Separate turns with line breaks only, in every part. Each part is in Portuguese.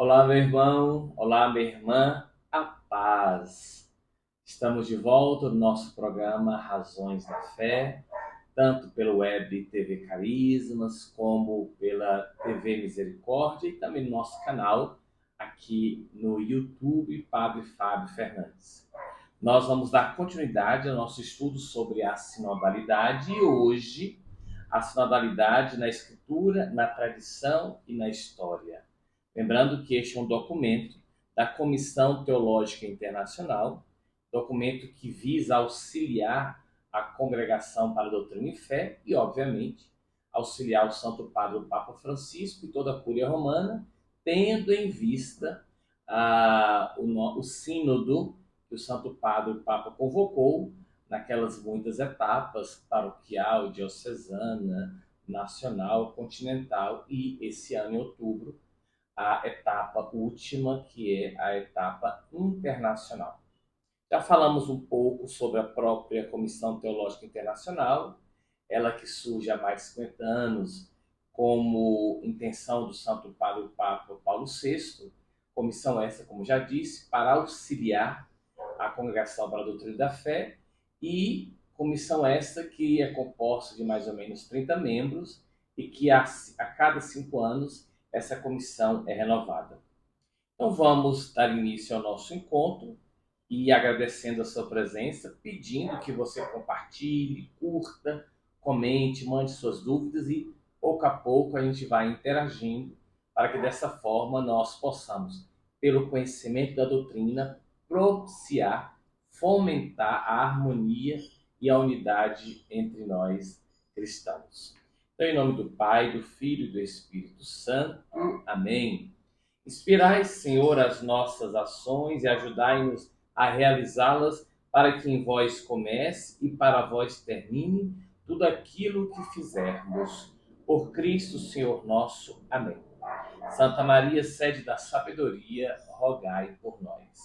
Olá, meu irmão, olá, minha irmã, a paz. Estamos de volta no nosso programa Razões da Fé, tanto pelo web TV Carismas, como pela TV Misericórdia e também no nosso canal aqui no YouTube, Padre Fábio Fernandes. Nós vamos dar continuidade ao nosso estudo sobre a sinodalidade e hoje a sinodalidade na escritura, na tradição e na história. Lembrando que este é um documento da Comissão Teológica Internacional, documento que visa auxiliar a Congregação para a Doutrina e Fé e, obviamente, auxiliar o Santo Padre, o Papa Francisco e toda a Cúria Romana, tendo em vista o sínodo que o Santo Padre, o Papa, convocou naquelas muitas etapas, paroquial, diocesana, nacional, continental e, esse ano, em outubro, a etapa última, que é a etapa internacional. Já falamos um pouco sobre a própria Comissão Teológica Internacional, ela que surge há mais de 50 anos como intenção do Santo Padre o Papa Paulo VI, comissão essa, como já disse, para auxiliar a Congregação para a Doutrina da Fé, e comissão essa que é composta de mais ou menos 30 membros e que a cada 5 anos essa comissão é renovada. Então vamos dar início ao nosso encontro e agradecendo a sua presença, pedindo que você compartilhe, curta, comente, mande suas dúvidas e pouco a pouco a gente vai interagindo para que dessa forma nós possamos, pelo conhecimento da doutrina, propiciar, fomentar a harmonia e a unidade entre nós cristãos. Então, em nome do Pai, do Filho e do Espírito Santo. Amém. Inspirai, Senhor, as nossas ações e ajudai-nos a realizá-las, para que em vós comece e para vós termine tudo aquilo que fizermos. Por Cristo, Senhor nosso. Amém. Santa Maria, sede da sabedoria, rogai por nós.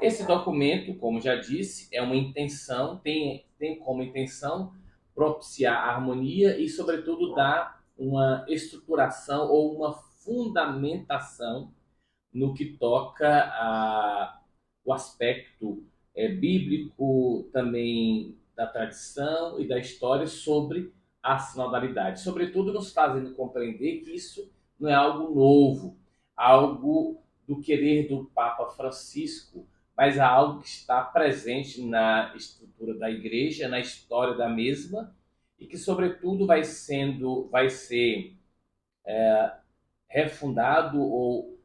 Esse documento, como já disse, é uma intenção, tem como intenção propiciar a harmonia e, sobretudo, dar uma estruturação ou uma fundamentação no que toca o aspecto bíblico, também da tradição e da história sobre a sinodalidade. Sobretudo, nos fazendo compreender que isso não é algo novo, algo do querer do Papa Francisco, mas é algo que está presente na estrutura da Igreja, na história da mesma, e que, sobretudo, vai ser refundado ou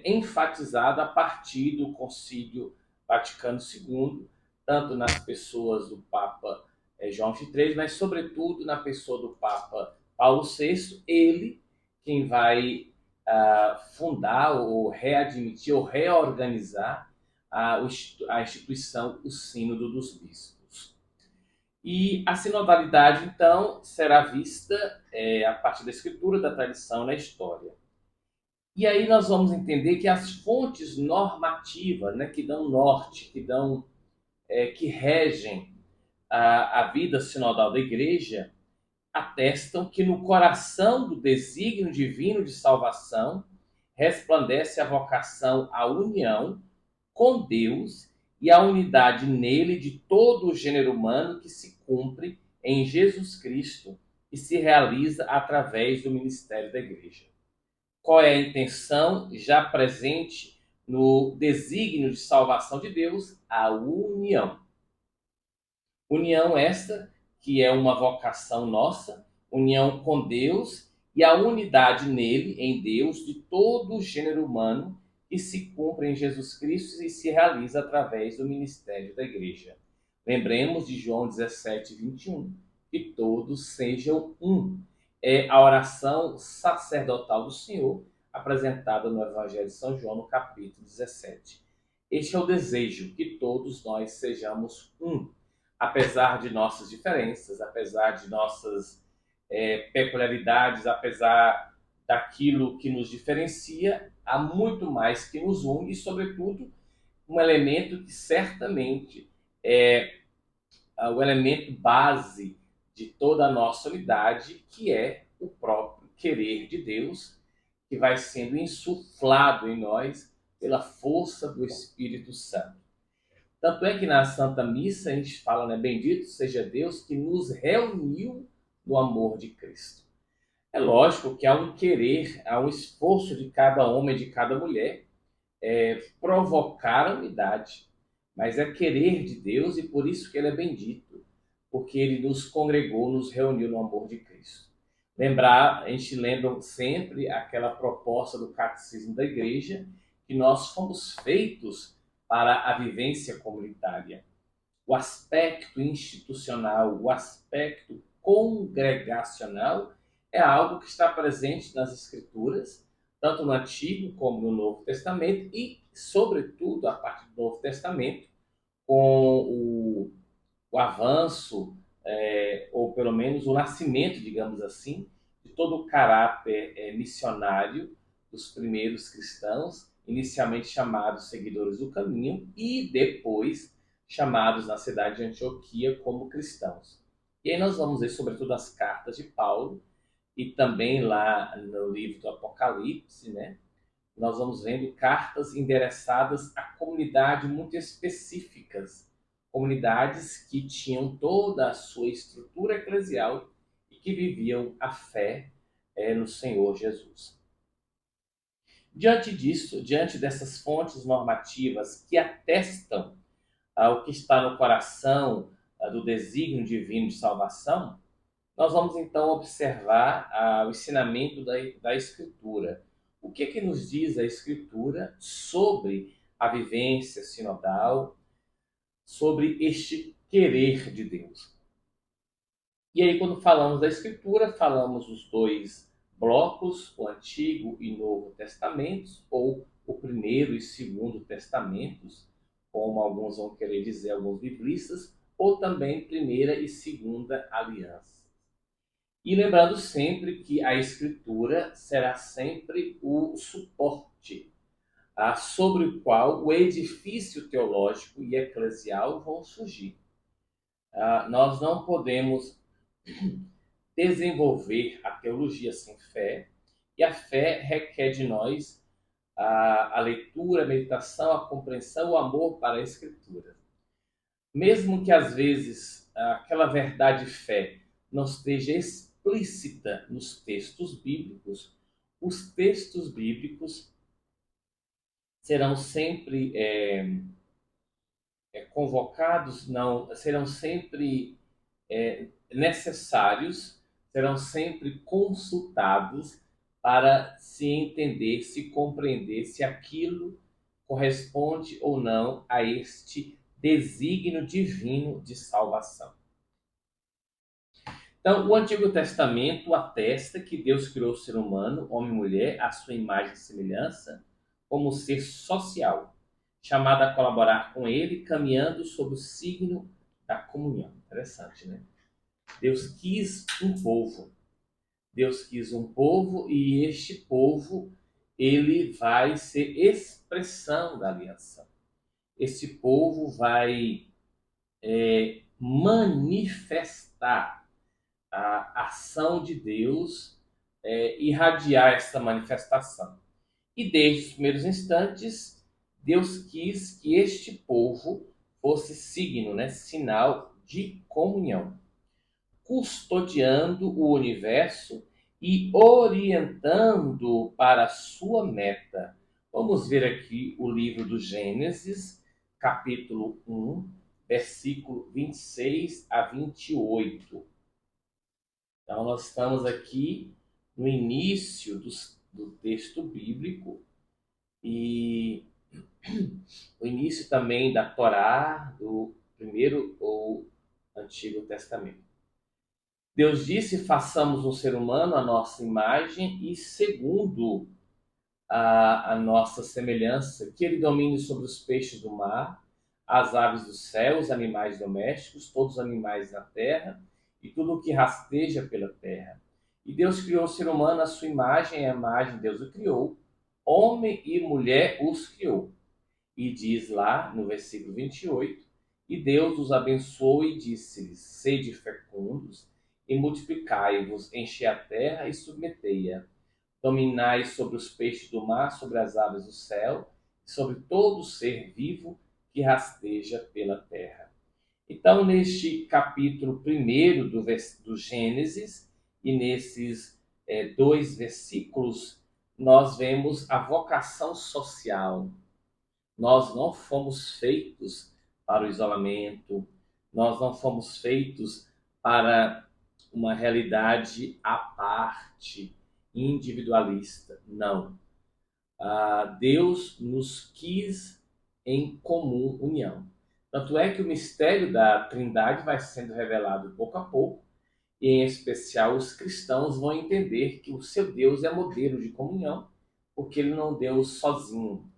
enfatizado a partir do Concílio Vaticano II, tanto nas pessoas do Papa João XXIII, mas, sobretudo, na pessoa do Papa Paulo VI, ele quem vai fundar ou readmitir ou reorganizar a instituição, o Sínodo dos Bispos. E a sinodalidade, então, será vista a partir da escritura, da tradição e da história. E aí nós vamos entender que as fontes normativas, né, que dão norte, que regem a vida sinodal da Igreja, atestam que no coração do desígnio divino de salvação resplandece a vocação à união com Deus e a unidade nele de todo o gênero humano que se cumpre em Jesus Cristo e se realiza através do ministério da Igreja. Qual é a intenção já presente no desígnio de salvação de Deus? A união. União esta que é uma vocação nossa, união com Deus e a unidade nele, em Deus, de todo o gênero humano que se cumpre em Jesus Cristo e se realiza através do ministério da Igreja. Lembremos de João 17, 21, que todos sejam um. É a oração sacerdotal do Senhor, apresentada no Evangelho de São João, no capítulo 17. Este é o desejo, que todos nós sejamos um. Apesar de nossas diferenças, apesar de nossas peculiaridades, apesar daquilo que nos diferencia, há muito mais que nos une e, sobretudo, um elemento que certamente é o elemento base de toda a nossa unidade, que é o próprio querer de Deus, que vai sendo insuflado em nós pela força do Espírito Santo. Tanto é que na Santa Missa a gente fala, né, bendito seja Deus que nos reuniu no amor de Cristo. É lógico que há um querer, há um esforço de cada homem e de cada mulher provocar a unidade, mas é querer de Deus e por isso que ele é bendito, porque ele nos congregou, nos reuniu no amor de Cristo. A gente lembra sempre aquela proposta do Catecismo da Igreja, que nós fomos feitos para a vivência comunitária. O aspecto institucional, o aspecto congregacional é algo que está presente nas Escrituras, tanto no Antigo como no Novo Testamento e, sobretudo, a partir do Novo Testamento, com o avanço, ou pelo menos o nascimento, digamos assim, de todo o caráter missionário dos primeiros cristãos, inicialmente chamados seguidores do caminho e depois chamados na cidade de Antioquia como cristãos. E aí nós vamos ver sobretudo as cartas de Paulo e também lá no livro do Apocalipse, né? Nós vamos vendo cartas endereçadas a comunidades muito específicas, comunidades que tinham toda a sua estrutura eclesial e que viviam a fé no Senhor Jesus. Diante disso, diante dessas fontes normativas que atestam o que está no coração do desígnio divino de salvação, nós vamos então observar o ensinamento da Escritura. O que nos diz a Escritura sobre a vivência sinodal, sobre este querer de Deus? E aí, quando falamos da Escritura, falamos os dois blocos, o Antigo e Novo Testamentos, ou o Primeiro e Segundo Testamentos, como alguns vão querer dizer, alguns biblistas, ou também Primeira e Segunda Aliança. E lembrando sempre que a Escritura será sempre o suporte sobre o qual o edifício teológico e eclesial vão surgir. Nós não podemos desenvolver a teologia sem fé, e a fé requer de nós a leitura, a meditação, a compreensão, o amor para a Escritura. Mesmo que às vezes aquela verdade de fé não esteja explícita nos textos bíblicos, os textos bíblicos serão sempre convocados, não, serão sempre necessários, serão sempre consultados para se entender, se compreender se aquilo corresponde ou não a este desígnio divino de salvação. Então, o Antigo Testamento atesta que Deus criou o ser humano, homem e mulher, à sua imagem e semelhança, como ser social, chamado a colaborar com ele, caminhando sob o signo da comunhão. Interessante, né? Deus quis um povo. Deus quis um povo e este povo ele vai ser expressão da aliança. Esse povo vai manifestar a ação de Deus, irradiar essa manifestação. E desde os primeiros instantes, Deus quis que este povo fosse signo, né, sinal de comunhão, custodiando o universo e orientando para a sua meta. Vamos ver aqui o livro do Gênesis, capítulo 1, versículo 26 a 28. Então, nós estamos aqui no início do texto bíblico e o início também da Torá, do Primeiro ou Antigo Testamento. Deus disse, façamos um ser humano à nossa imagem e segundo a nossa semelhança, que ele domine sobre os peixes do mar, as aves do céu, os animais domésticos, todos os animais na terra e tudo o que rasteja pela terra. E Deus criou o ser humano à sua imagem, a imagem de Deus o criou, homem e mulher os criou. E diz lá no versículo 28, e Deus os abençoou e disse-lhes, sede fecundos, e multiplicai-vos, enchei a terra e submetei-a. dominai sobre os peixes do mar, sobre as aves do céu, e sobre todo ser vivo que rasteja pela terra. Então, neste capítulo primeiro do Gênesis, e nesses dois versículos, nós vemos a vocação social. Nós não fomos feitos para o isolamento, nós não fomos feitos para uma realidade à parte, individualista. Não. Deus nos quis em comum união. Tanto é que o mistério da Trindade vai sendo revelado pouco a pouco, e em especial os cristãos vão entender que o seu Deus é modelo de comunhão, porque ele não deu sozinho.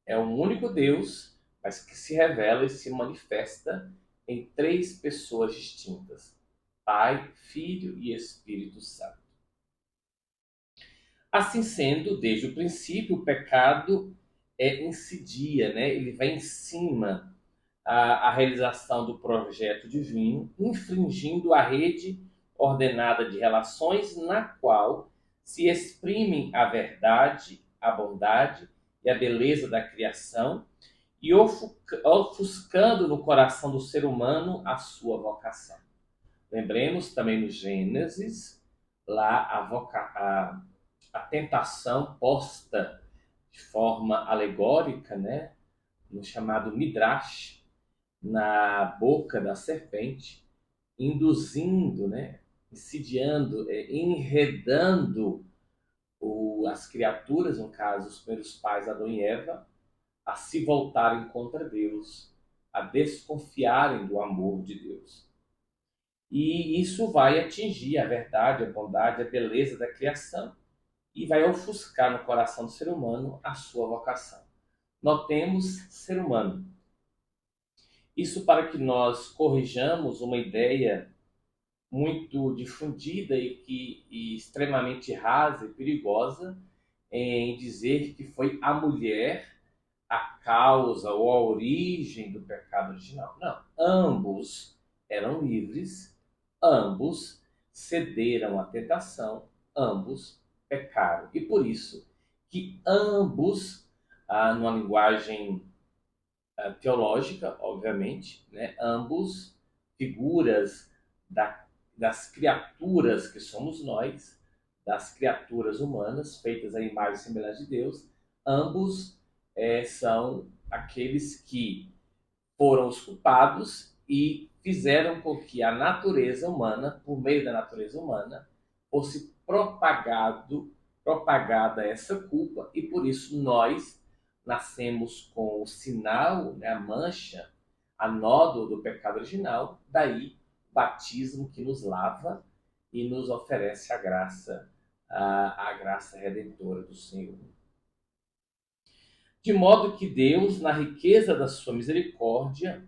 É um único Deus, mas que se revela e se manifesta em três pessoas distintas: Pai, Filho e Espírito Santo. Assim sendo, desde o princípio, o pecado incidia, né? Ele vai em cima a realização do projeto divino, infringindo a rede ordenada de relações na qual se exprimem a verdade, a bondade e a beleza da criação, e ofuscando no coração do ser humano a sua vocação. Lembremos também no Gênesis, lá a tentação posta de forma alegórica, né, no chamado Midrash, na boca da serpente, induzindo, né, insidiando, enredando as criaturas, no caso, os primeiros pais, Adão e Eva, a se voltarem contra Deus, a desconfiarem do amor de Deus. E isso vai atingir a verdade, a bondade, a beleza da criação e vai ofuscar no coração do ser humano a sua vocação. Notemos ser humano. Isso para que nós corrijamos uma ideia muito difundida e extremamente rasa e perigosa em dizer que foi a mulher a causa ou a origem do pecado original. Não, ambos eram livres, ambos cederam à tentação, ambos pecaram. E por isso que ambos, numa linguagem teológica, obviamente, né, ambos figuras das criaturas que somos nós, das criaturas humanas, feitas à imagem e semelhança de Deus, ambos são aqueles que foram os culpados e fizeram com que a natureza humana, por meio da natureza humana, fosse propagada essa culpa, e por isso nós nascemos com o sinal, né, a mancha, a nódoa do pecado original, daí o batismo que nos lava e nos oferece a graça redentora do Senhor. De modo que Deus, na riqueza da sua misericórdia,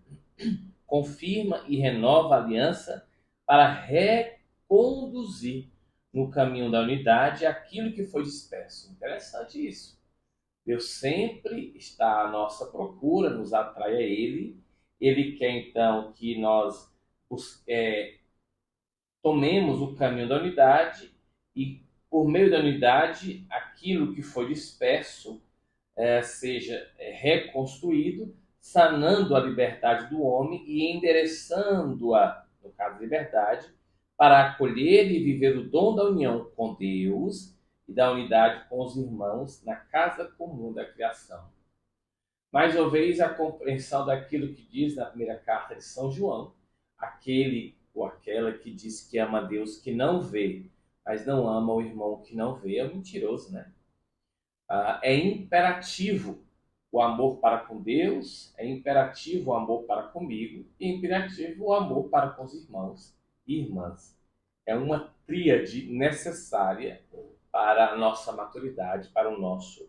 confirma e renova a aliança para reconduzir no caminho da unidade aquilo que foi disperso. Interessante isso. Deus sempre está à nossa procura, nos atrai a Ele. Ele quer, então, que nós tomemos o caminho da unidade e, por meio da unidade, aquilo que foi disperso seja reconstruído, sanando a liberdade do homem e endereçando-a, no caso de liberdade, para acolher e viver o dom da união com Deus e da unidade com os irmãos na casa comum da criação. Mais uma vez, a compreensão daquilo que diz na primeira carta de São João, aquele ou aquela que diz que ama a Deus que não vê, mas não ama o irmão que não vê, é um mentiroso, né? É imperativo o amor para com Deus, é imperativo o amor para comigo e é imperativo o amor para com os irmãos e irmãs. É uma tríade necessária para a nossa maturidade, para o nosso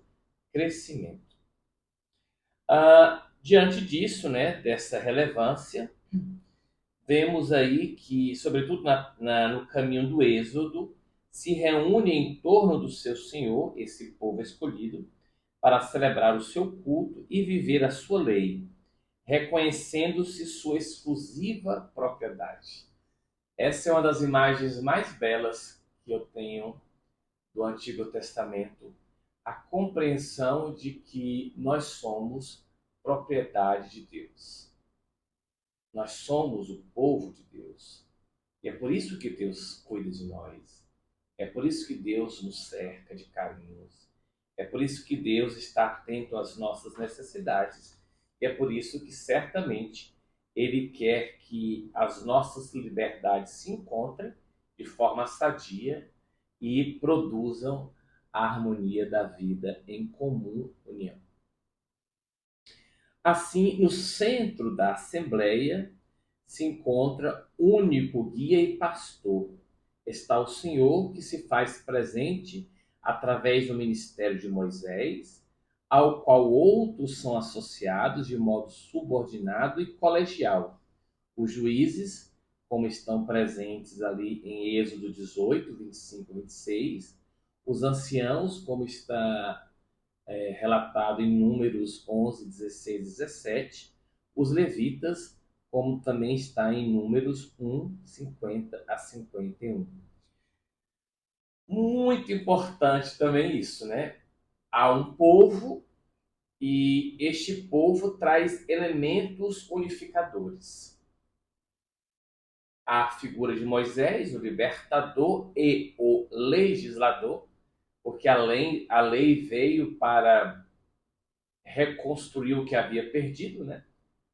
crescimento. Diante disso, né, dessa relevância, vemos aí que, sobretudo no caminho do Êxodo, se reúne em torno do seu Senhor, esse povo escolhido, para celebrar o seu culto e viver a sua lei, reconhecendo-se sua exclusiva propriedade. Essa é uma das imagens mais belas que eu tenho do Antigo Testamento a compreensão de que nós somos propriedade de Deus. Nós somos o povo de Deus. E é por isso que Deus cuida de nós. É por isso que Deus nos cerca de carinhos. É por isso que Deus está atento às nossas necessidades. E é por isso que certamente Ele quer que as nossas liberdades se encontrem de forma sadia e produzam a harmonia da vida em comum união. Assim, no centro da Assembleia se encontra único guia e pastor. Está o Senhor que se faz presente através do ministério de Moisés, ao qual outros são associados de modo subordinado e colegial. Os juízes, como estão presentes ali em Êxodo 18, 25 e 26, os anciãos, como está relatado em Números 11, 16 e 17, os levitas, como também está em Números 1, 50 a 51. Muito importante também isso, né? Há um povo e este povo traz elementos unificadores. A figura de Moisés, o libertador e o legislador, porque a lei veio para reconstruir o que havia perdido, né?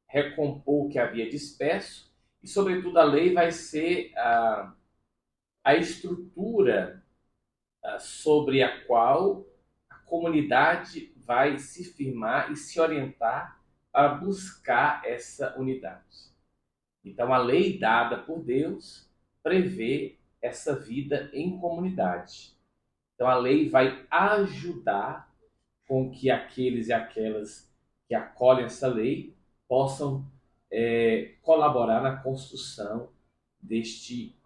Recompor o que havia disperso, e, sobretudo, a lei vai ser a estrutura sobre a qual a comunidade vai se firmar e se orientar para buscar essa unidade. Então, a lei dada por Deus prevê essa vida em comunidade. Então, a lei vai ajudar com que aqueles e aquelas que acolhem essa lei possam colaborar na construção deste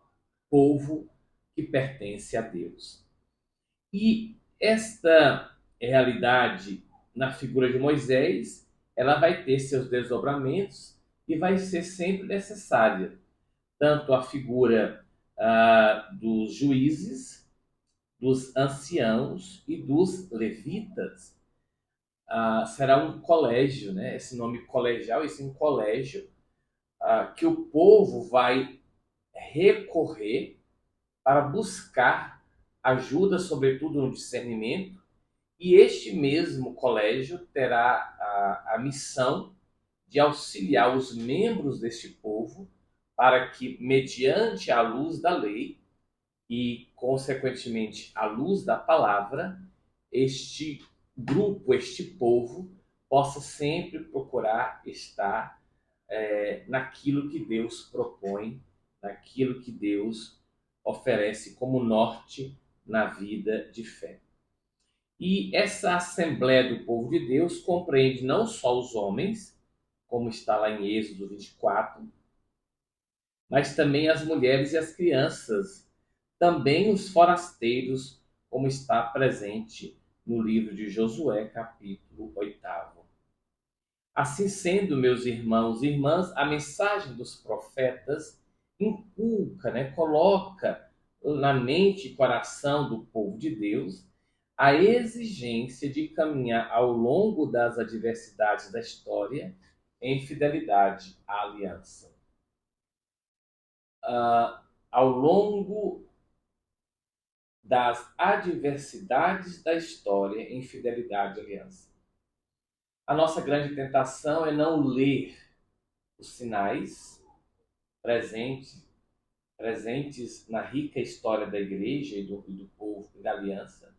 povo que pertence a Deus. E esta realidade na figura de Moisés, ela vai ter seus desdobramentos e vai ser sempre necessária. Tanto a figura dos juízes, dos anciãos e dos levitas, será um colégio, né? Esse nome colegial, esse é um colégio que o povo vai recorrer para buscar ajuda, sobretudo no discernimento, e este mesmo colégio terá a missão de auxiliar os membros deste povo para que, mediante a luz da lei e, consequentemente, a luz da palavra, este grupo, este povo, possa sempre procurar estar naquilo que Deus propõe, naquilo que Deus oferece como norte na vida de fé. E essa Assembleia do Povo de Deus compreende não só os homens, como está lá em Êxodo 24, mas também as mulheres e as crianças, também os forasteiros, como está presente no livro de Josué, capítulo 8. Assim sendo, meus irmãos e irmãs, a mensagem dos profetas inculca, né, coloca na mente e coração do povo de Deus a exigência de caminhar ao longo das adversidades da história em fidelidade à aliança. Ao longo das adversidades da história em fidelidade à aliança. A nossa grande tentação é não ler os sinais presentes na rica história da igreja e do povo e da aliança,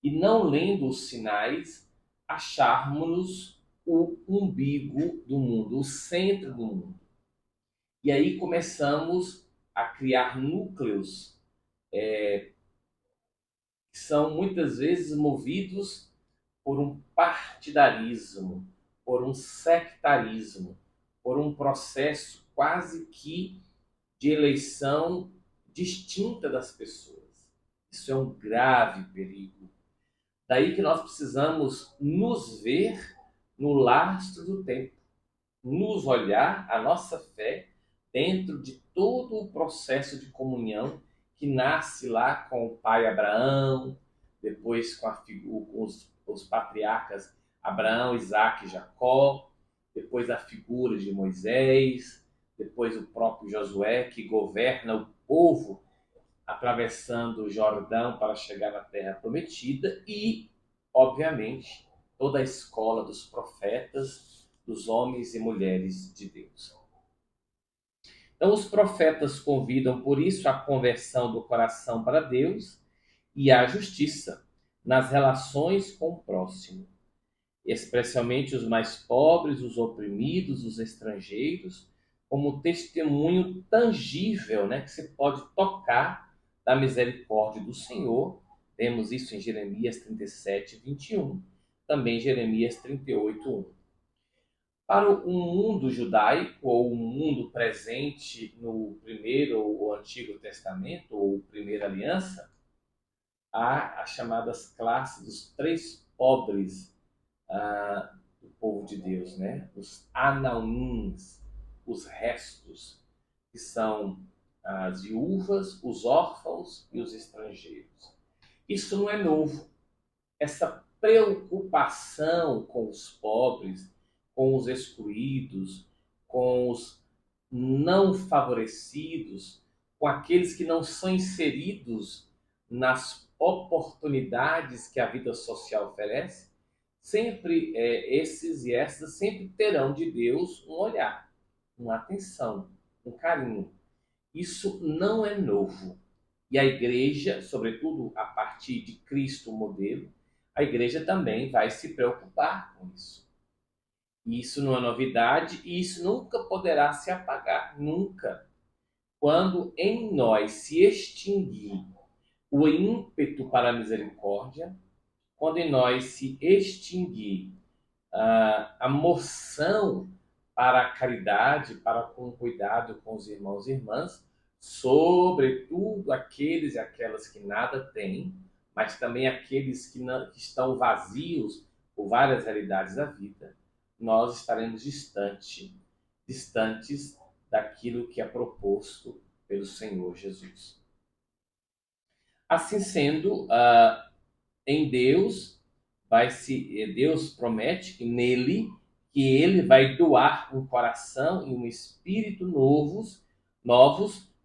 e não lendo os sinais, acharmos-nos o umbigo do mundo, o centro do mundo. E aí começamos a criar núcleos que são muitas vezes movidos por um partidarismo, por um sectarismo, por um processo quase que de eleição distinta das pessoas. Isso é um grave perigo. Daí que nós precisamos nos ver no lastro do tempo, nos olhar a nossa fé dentro de todo o processo de comunhão que nasce lá com o pai Abraão, depois com, com os patriarcas Abraão, Isaac e Jacó, depois a figura de Moisés, depois o próprio Josué, que governa o povo atravessando o Jordão para chegar na Terra Prometida, e, obviamente, toda a escola dos profetas, dos homens e mulheres de Deus. Então, os profetas convidam, por isso, a conversão do coração para Deus e a justiça nas relações com o próximo, especialmente os mais pobres, os oprimidos, os estrangeiros, como testemunho tangível, né, que se pode tocar da misericórdia do Senhor. Temos isso em Jeremias 37, 21, também Jeremias 38, 1. Para o mundo judaico, ou o mundo presente no primeiro ou Antigo Testamento, ou Primeira Aliança, há as chamadas classes dos três pobres do povo de Deus, né? Os anauins, os restos, que são as viúvas, os órfãos e os estrangeiros. Isso não é novo. Essa preocupação com os pobres, com os excluídos, com os não favorecidos, com aqueles que não são inseridos nas oportunidades que a vida social oferece, sempre esses e essas sempre terão de Deus um olhar, uma atenção, um carinho. Isso não é novo. E a igreja, sobretudo a partir de Cristo modelo, a igreja também vai se preocupar com isso. Isso não é novidade e isso nunca poderá se apagar, nunca. Quando em nós se extinguir o ímpeto para a misericórdia, quando em nós se extinguir a moção para a caridade, para com cuidado com os irmãos e irmãs, sobretudo aqueles e aquelas que nada têm, mas também aqueles que estão vazios por várias realidades da vida, nós estaremos distantes daquilo que é proposto pelo Senhor Jesus. Assim sendo, em Deus, Deus promete que nele, que ele vai doar um coração e um espírito novos,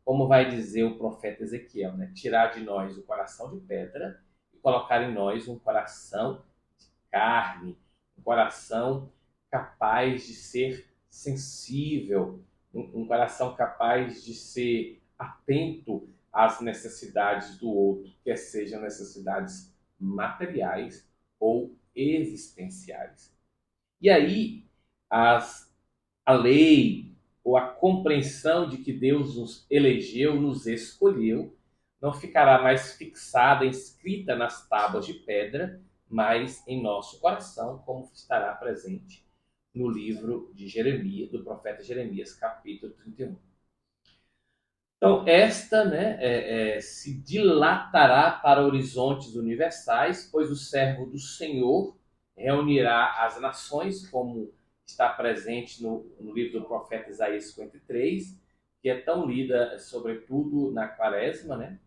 como vai dizer o profeta Ezequiel, né? Tirar de nós o coração de pedra e colocar em nós um coração de carne, um coração capaz de ser sensível, um coração capaz de ser atento às necessidades do outro, quer sejam necessidades materiais ou existenciais. E aí, a lei ou a compreensão de que Deus nos elegeu, nos escolheu, não ficará mais fixada, inscrita nas tábuas de pedra, mas em nosso coração, como estará presente no livro de Jeremias, do profeta Jeremias, capítulo 31. Então, esta se dilatará para horizontes universais, pois o servo do Senhor reunirá as nações, como está presente no livro do profeta Isaías 53, que é tão lida, sobretudo, na quaresma, né?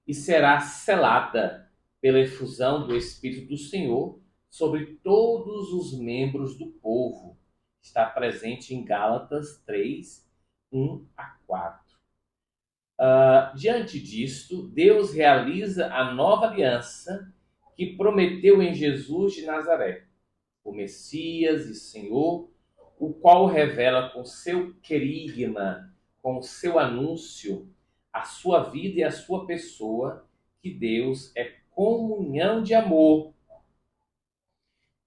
E será selada pela efusão do Espírito do Senhor sobre todos os membros do povo. Está presente em Gálatas 3, 1 a 4. Diante disto, Deus realiza a nova aliança que prometeu em Jesus de Nazaré, o Messias e Senhor, o qual revela com seu querigma, com o seu anúncio, a sua vida e a sua pessoa, que Deus é comunhão de amor,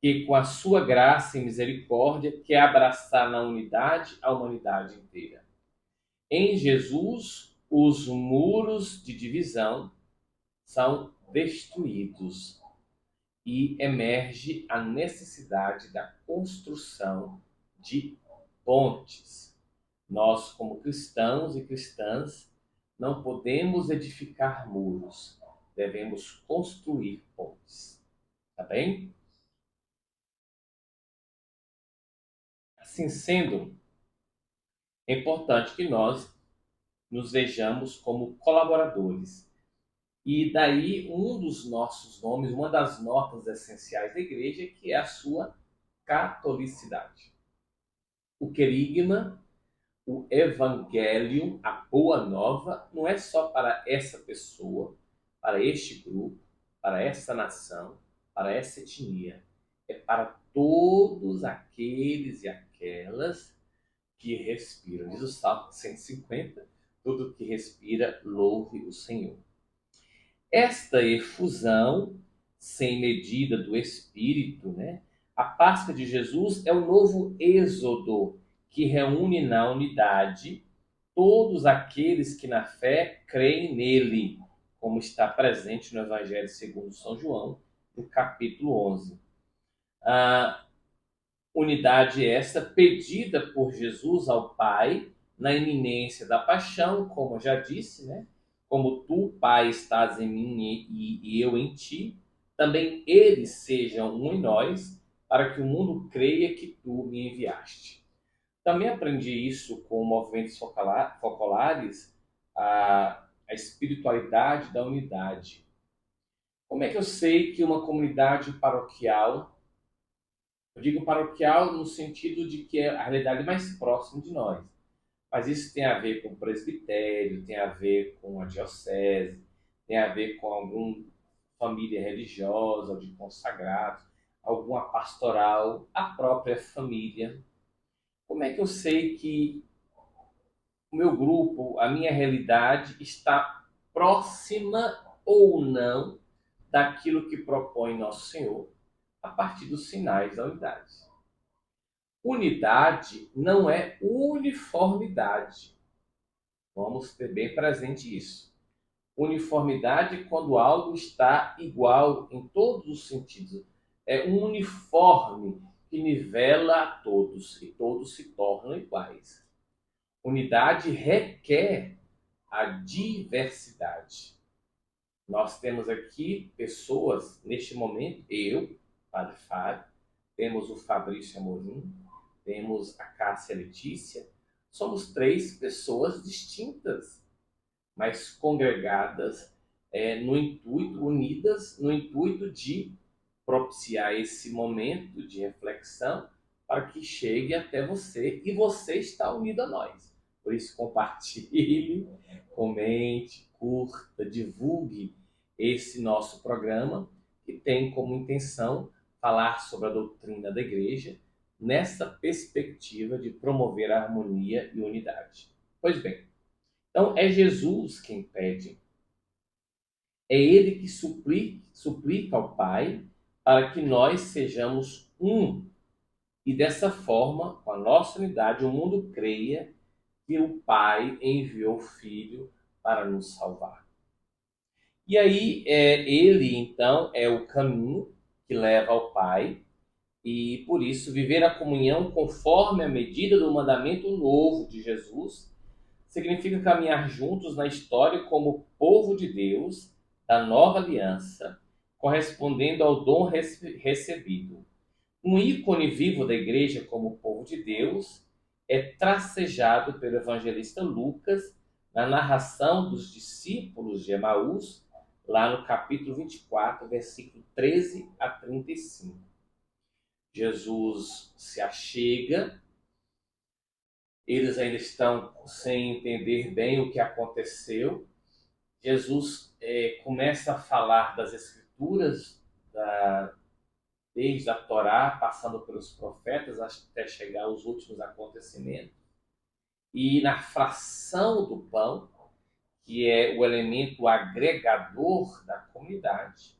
que com a sua graça e misericórdia quer abraçar na unidade a humanidade inteira. Em Jesus, os muros de divisão são destruídos e emerge a necessidade da construção de pontes. Nós, como cristãos e cristãs, não podemos edificar muros, devemos construir pontes. Tá bem? Assim sendo, é importante que nós nos vejamos como colaboradores. E daí um dos nossos nomes, uma das notas essenciais da igreja, que é a sua catolicidade. O querigma, o evangelho, a boa nova, não é só para essa pessoa, para este grupo, para essa nação, para essa etnia. É para todos aqueles e aquelas que respiram. Diz o Salmo 150, tudo que respira, louve o Senhor. Esta efusão sem medida do Espírito, né? A Páscoa de Jesus é o novo êxodo que reúne na unidade todos aqueles que na fé creem nele, como está presente no Evangelho segundo São João, no capítulo 11. A unidade esta pedida por Jesus ao Pai na iminência da paixão, como eu já disse, né? Como tu, Pai, estás em mim e eu em ti, também eles sejam um em nós, para que o mundo creia que tu me enviaste. Também aprendi isso com movimentos focolares, a espiritualidade da unidade. Como é que eu sei que uma comunidade paroquial, eu digo paroquial no sentido de que é a realidade mais próxima de nós, mas isso tem a ver com o presbitério, tem a ver com a diocese, tem a ver com alguma família religiosa, de consagrados, alguma pastoral, a própria família. Como é que eu sei que o meu grupo, a minha realidade está próxima ou não daquilo que propõe Nosso Senhor a partir dos sinais da unidade? Unidade não é uniformidade. Vamos ter bem presente isso. Uniformidade é quando algo está igual em todos os sentidos. É um uniforme que nivela a todos e todos se tornam iguais. Unidade requer a diversidade. Nós temos aqui pessoas, neste momento, eu, Padre Fábio, temos o Fabrício Amorim, temos a Cássia Letícia, somos três pessoas distintas, mas congregadas no intuito, unidas no intuito de propiciar esse momento de reflexão para que chegue até você e você está unido a nós. Por isso, compartilhe, comente, curta, divulgue esse nosso programa que tem como intenção falar sobre a doutrina da Igreja nessa perspectiva de promover a harmonia e unidade. Pois bem, então é Jesus quem pede. É Ele que suplica ao Pai para que nós sejamos um. E dessa forma, com a nossa unidade, o mundo creia que o Pai enviou o Filho para nos salvar. E aí, Ele, então, é o caminho que leva ao Pai, e por isso viver a comunhão conforme a medida do mandamento novo de Jesus significa caminhar juntos na história como povo de Deus, da nova aliança, correspondendo ao dom recebido. Um ícone vivo da igreja como povo de Deus é tracejado pelo evangelista Lucas na narração dos discípulos de Emaús, lá no capítulo 24, versículo 13 a 35. Jesus se achega, eles ainda estão sem entender bem o que aconteceu. Jesus começa a falar das Escrituras, desde a Torá, passando pelos profetas, até chegar aos últimos acontecimentos. E na fração do pão, que é o elemento agregador da comunidade,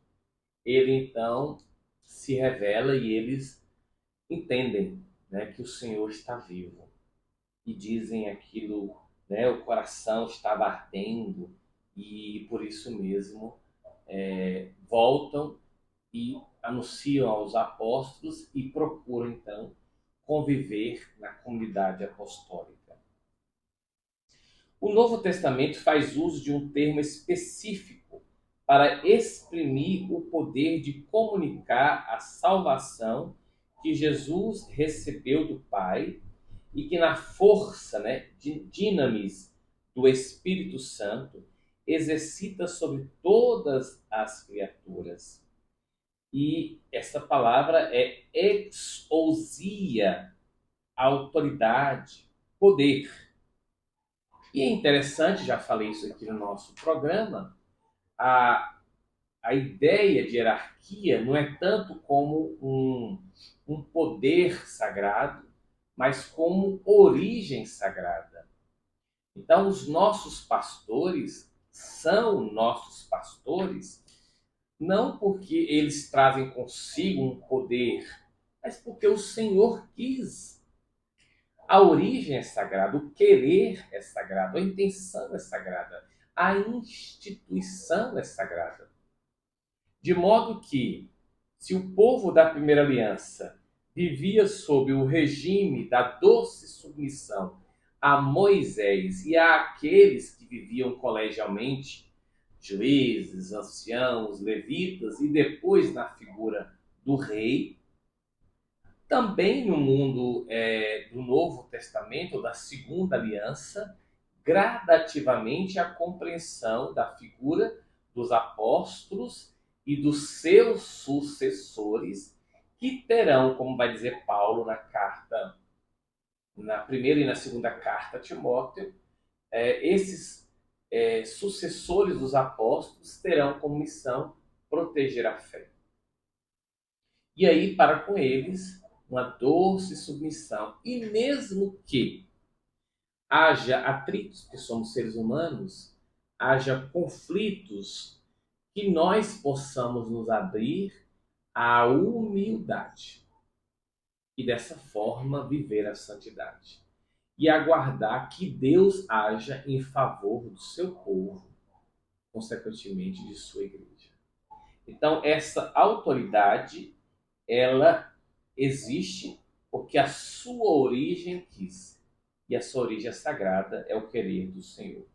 ele então se revela e eles entendem, né, que o Senhor está vivo. E dizem aquilo, né, o coração estava ardendo e por isso mesmo voltam e anunciam aos apóstolos e procuram então conviver na comunidade apostólica. O Novo Testamento faz uso de um termo específico para exprimir o poder de comunicar a salvação que Jesus recebeu do Pai e que na força, né, de dinamis do Espírito Santo exercita sobre todas as criaturas. E essa palavra é exousia, autoridade, poder. E é interessante, já falei isso aqui no nosso programa, a ideia de hierarquia não é tanto como um poder sagrado, mas como origem sagrada. Então, os nossos pastores são nossos pastores não porque eles trazem consigo um poder, mas porque o Senhor quis. A origem é sagrada, o querer é sagrado, a intenção é sagrada, a instituição é sagrada. De modo que, se o povo da primeira aliança vivia sob o regime da doce submissão a Moisés e àqueles que viviam colegialmente, juízes, anciãos, levitas, e depois na figura do rei, também no mundo do Novo Testamento, da Segunda Aliança, gradativamente a compreensão da figura dos apóstolos e dos seus sucessores, que terão, como vai dizer Paulo na primeira e na segunda carta a Timóteo, esses sucessores dos apóstolos terão como missão proteger a fé. E aí, para com eles, uma doce submissão. E mesmo que haja atritos, que somos seres humanos, haja conflitos, que nós possamos nos abrir à humildade e dessa forma viver a santidade e aguardar que Deus haja em favor do seu povo, consequentemente de sua igreja. Então, essa autoridade, ela existe porque a sua origem quis. E a sua origem sagrada é o querer do Senhor.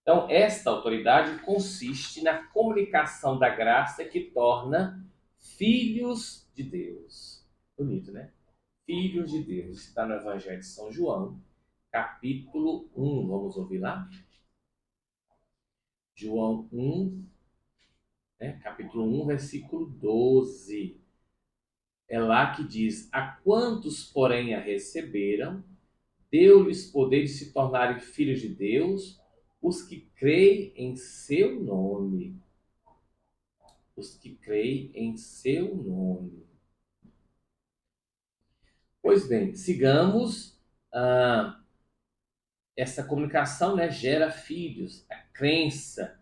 Então, esta autoridade consiste na comunicação da graça que torna filhos de Deus. Bonito, né? Filhos de Deus. Está no Evangelho de São João, capítulo 1. Vamos ouvir lá? João 1, capítulo 1, versículo 12. É lá que diz: a quantos, porém, a receberam, deu-lhes poder de se tornarem filhos de Deus, os que creem em seu nome. Os que creem em seu nome. Pois bem, sigamos. Essa comunicação, né, gera filhos, a crença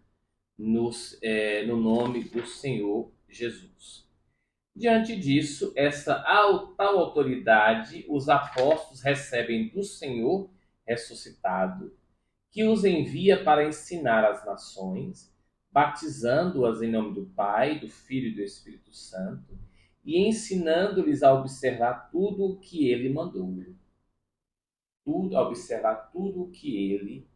no nome do Senhor Jesus. Diante disso, essa tal autoridade, os apóstolos recebem do Senhor ressuscitado, que os envia para ensinar as nações, batizando-as em nome do Pai, do Filho e do Espírito Santo, e ensinando-lhes a observar tudo o que ele mandou. A observar tudo o que ele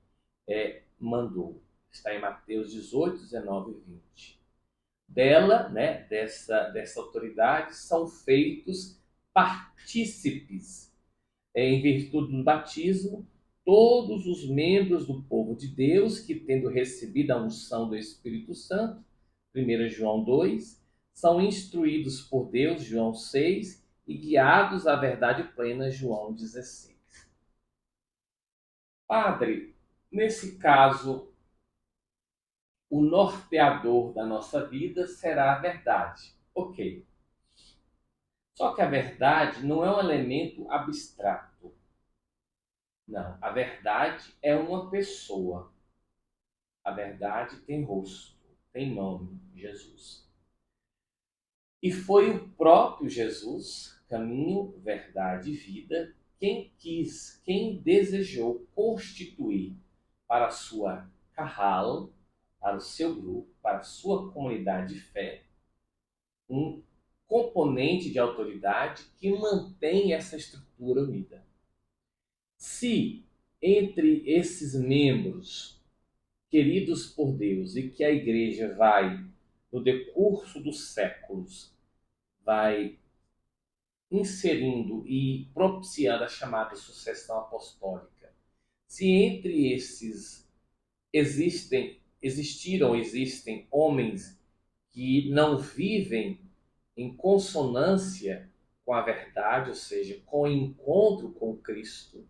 mandou. Está em Mateus 18, 19 e 20. Dela, né, dessa autoridade, são feitos partícipes, em virtude do batismo, todos os membros do povo de Deus que, tendo recebido a unção do Espírito Santo, 1 João 2, são instruídos por Deus, João 6, e guiados à verdade plena, João 16. Padre, nesse caso, o norteador da nossa vida será a verdade. Ok. Só que a verdade não é um elemento abstrato. Não, a verdade é uma pessoa. A verdade tem rosto, tem nome, Jesus. E foi o próprio Jesus, caminho, verdade e vida, quem quis, quem desejou constituir para a sua carral, para o seu grupo, para a sua comunidade de fé, um componente de autoridade que mantém essa estrutura unida. Se entre esses membros queridos por Deus e que a igreja vai, no decurso dos séculos, vai inserindo e propiciando a chamada sucessão apostólica, Se entre esses existem homens que não vivem em consonância com a verdade, ou seja, com o encontro com Cristo,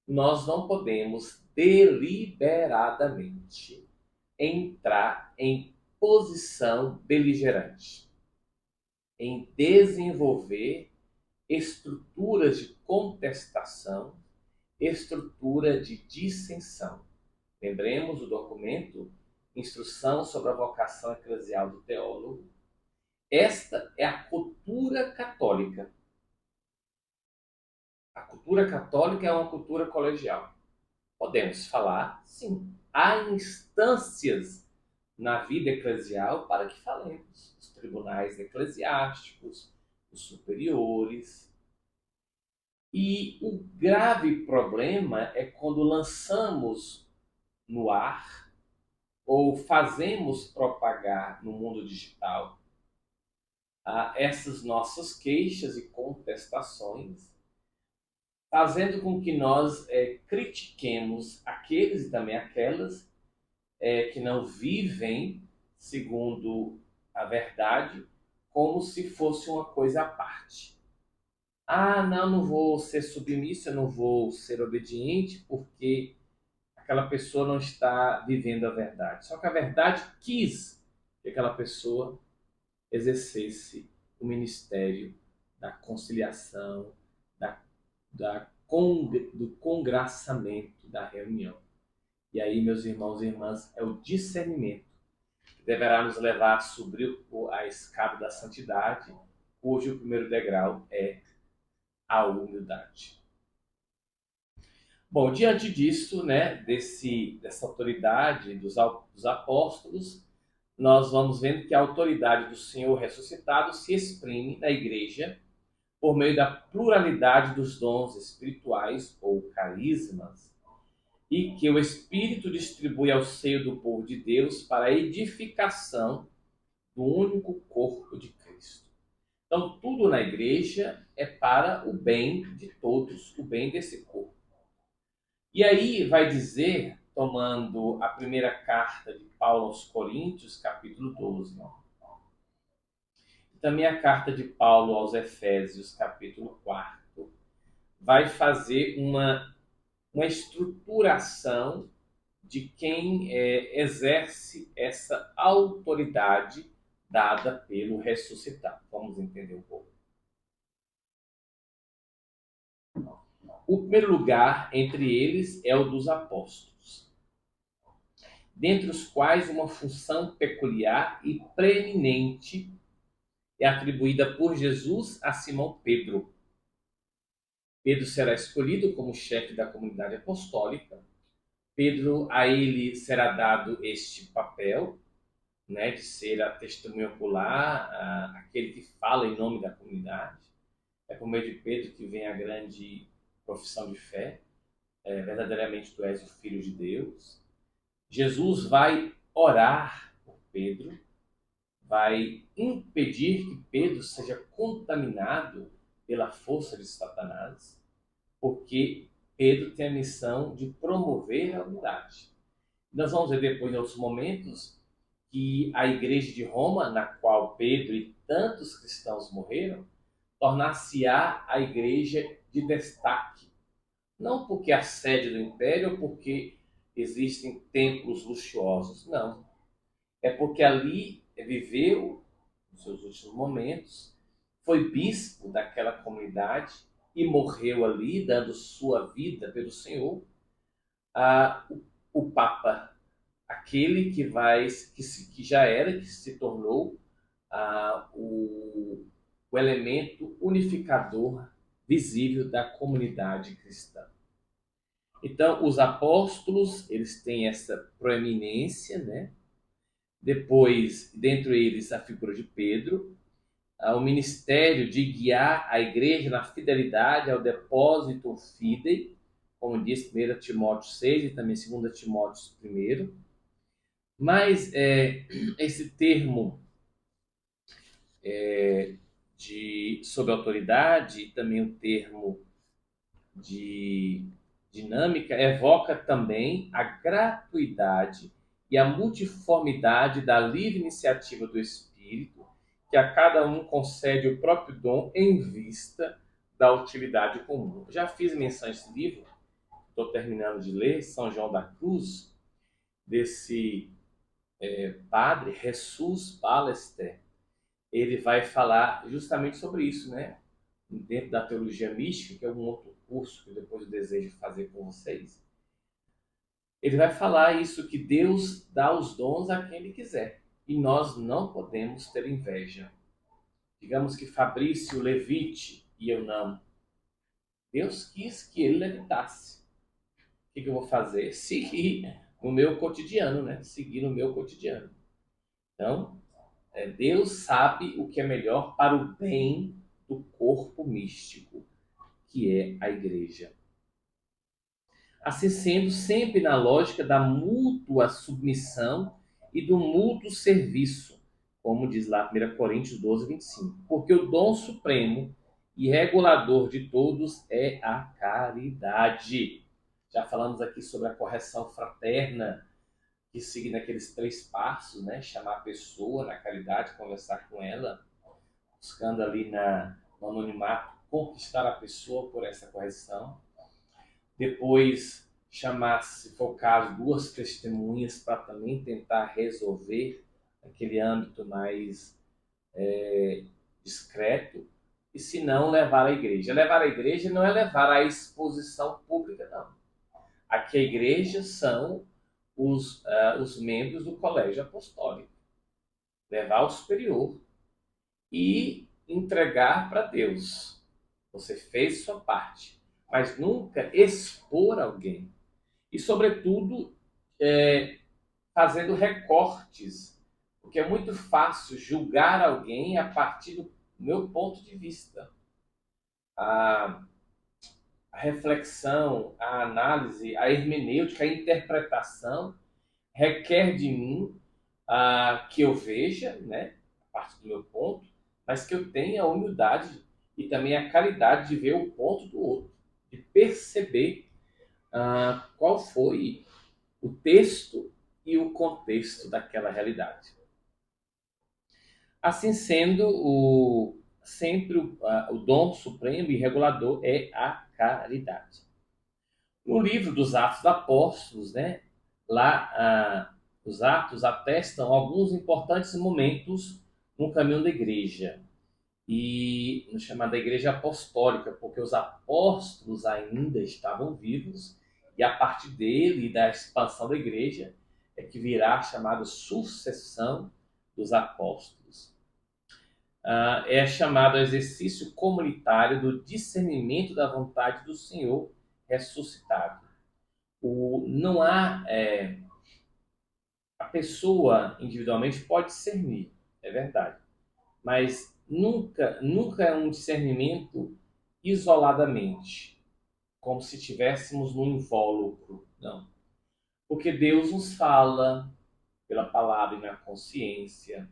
nós não podemos deliberadamente entrar em posição beligerante, em desenvolver estruturas de contestação, estrutura de dissensão. Lembremos o documento Instrução sobre a Vocação Eclesial do Teólogo. Esta é a cultura católica. A cultura católica é uma cultura colegial. Podemos falar, sim. Há instâncias na vida eclesial para que falemos. Os tribunais eclesiásticos, os superiores. E o grave problema é quando lançamos no ar ou fazemos propagar no mundo digital essas nossas queixas e contestações, fazendo com que nós critiquemos aqueles e também aquelas que não vivem segundo a verdade, como se fosse uma coisa à parte. Não vou ser submisso, eu não vou ser obediente, porque aquela pessoa não está vivendo a verdade. Só que a verdade quis que aquela pessoa exercesse o ministério da conciliação, do congraçamento, da reunião. E aí, meus irmãos e irmãs, é o discernimento que deverá nos levar a subir a escada da santidade, cujo primeiro degrau é a humildade. Bom, diante disso, né, dessa autoridade dos apóstolos, nós vamos vendo que a autoridade do Senhor ressuscitado se exprime na igreja por meio da pluralidade dos dons espirituais ou carismas, e que o Espírito distribui ao seio do povo de Deus para a edificação do único corpo de Cristo. Então, tudo na igreja é para o bem de todos, o bem desse corpo. E aí vai dizer, tomando a primeira carta de Paulo aos Coríntios, capítulo 12, e também a carta de Paulo aos Efésios, capítulo 4, vai fazer uma estruturação de quem exerce essa autoridade dada pelo ressuscitado. Vamos entender um pouco. O primeiro lugar entre eles é o dos apóstolos, dentre os quais uma função peculiar e preeminente é atribuída por Jesus a Simão Pedro. Pedro será escolhido como chefe da comunidade apostólica. Pedro, a ele será dado este papel, né, de ser a testemunha ocular, aquele que fala em nome da comunidade. É por meio de Pedro que vem a grande profissão de fé. Verdadeiramente tu és o Filho de Deus. Jesus vai orar por Pedro, vai impedir que Pedro seja contaminado pela força de Satanás, porque Pedro tem a missão de promover a unidade. Nós vamos ver depois, em outros momentos, que a igreja de Roma, na qual Pedro e tantos cristãos morreram, tornar-se-á a igreja de destaque. Não porque é a sede do império ou porque existem templos luxuosos, não. É porque ali viveu, nos seus últimos momentos, foi bispo daquela comunidade e morreu ali, dando sua vida pelo Senhor, o Papa, aquele que já era, que se tornou o elemento unificador visível da comunidade cristã. Então, os apóstolos, eles têm essa proeminência, né? Depois, dentre eles, a figura de Pedro, o ministério de guiar a igreja na fidelidade ao depósito fidei, como diz 1 Timóteo 6 e também 2 Timóteo 1. Mas esse termo sobre autoridade e também o termo de dinâmica evoca também a gratuidade e a multiformidade da livre iniciativa do Espírito, que a cada um concede o próprio dom em vista da utilidade comum. Eu já fiz menção a esse livro, estou terminando de ler, São João da Cruz, desse padre, Jesus Ballester. Ele vai falar justamente sobre isso, né? Dentro da teologia mística, que é um outro curso que depois eu desejo fazer com vocês. Ele vai falar isso, que Deus dá os dons a quem Ele quiser. E nós não podemos ter inveja. Digamos que Fabrício levite e eu não. Deus quis que ele levitasse. O que eu vou fazer? Seguir no meu cotidiano, né? Seguir no meu cotidiano. Então, Deus sabe o que é melhor para o bem do corpo místico, que é a igreja. Assim sendo, sempre na lógica da mútua submissão e do mútuo serviço, como diz lá 1 Coríntios 12, 25. Porque o dom supremo e regulador de todos é a caridade. Já falamos aqui sobre a correção fraterna, que segue naqueles 3 passos, né? Chamar a pessoa na caridade, conversar com ela, buscando ali no anonimato conquistar a pessoa por essa correção. Depois chamar, se for o caso, 2 testemunhas para também tentar resolver aquele âmbito mais discreto. E se não, levar à igreja. Levar à igreja não é levar à exposição pública, não. Aqui a igreja são os membros do colégio apostólico. Levar ao superior e entregar para Deus. Você fez sua parte, mas nunca expor alguém. E, sobretudo, fazendo recortes, porque é muito fácil julgar alguém a partir do meu ponto de vista. A reflexão, a análise, a hermenêutica, a interpretação requer de mim que eu veja, né, a partir do meu ponto, mas que eu tenha a humildade e também a caridade de ver o ponto do outro, de perceber qual foi o texto e o contexto daquela realidade. Assim sendo, sempre o dom supremo e regulador é a caridade. No livro dos Atos dos Apóstolos, né, lá os Atos atestam alguns importantes momentos no caminho da igreja, e chamada Igreja Apostólica, porque os apóstolos ainda estavam vivos, e a partir dele e da expansão da igreja é que virá a chamada sucessão dos apóstolos. É chamado exercício comunitário do discernimento da vontade do Senhor ressuscitado. Não há... a pessoa individualmente pode discernir, é verdade, mas nunca é um discernimento isoladamente, como se estivéssemos no invólucro, não. Porque Deus nos fala pela palavra e na consciência.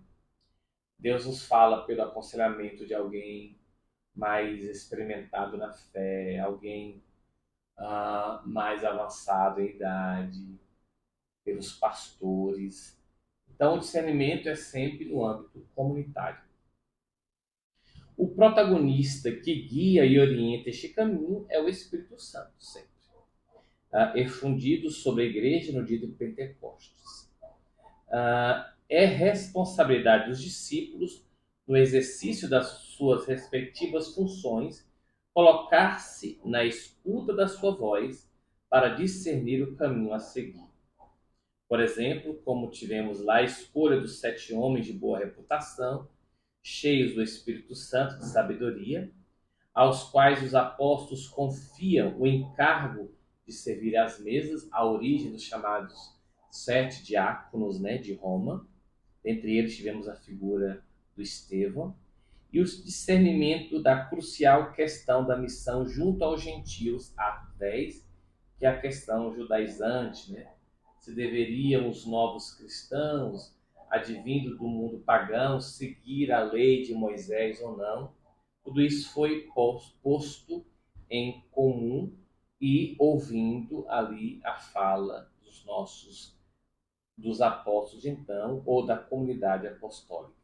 Deus nos fala pelo aconselhamento de alguém mais experimentado na fé, alguém mais avançado em idade, pelos pastores. Então, o discernimento é sempre no âmbito comunitário. O protagonista que guia e orienta este caminho é o Espírito Santo, sempre. Efundido sobre a igreja no dia de Pentecostes. É responsabilidade dos discípulos, no exercício das suas respectivas funções, colocar-se na escuta da sua voz para discernir o caminho a seguir. Por exemplo, como tivemos lá a escolha dos 7 homens de boa reputação, cheios do Espírito Santo de sabedoria, aos quais os apóstolos confiam o encargo de servir às mesas, a origem dos chamados 7 diáconos, né, de Roma. Entre eles tivemos a figura do Estevão, e o discernimento da crucial questão da missão junto aos gentios, Atos 10, que é a questão judaizante, né? Se deveriam os novos cristãos, advindo do mundo pagão, seguir a lei de Moisés ou não. Tudo isso foi posto em comum e ouvindo ali a fala dos apóstolos então, ou da comunidade apostólica.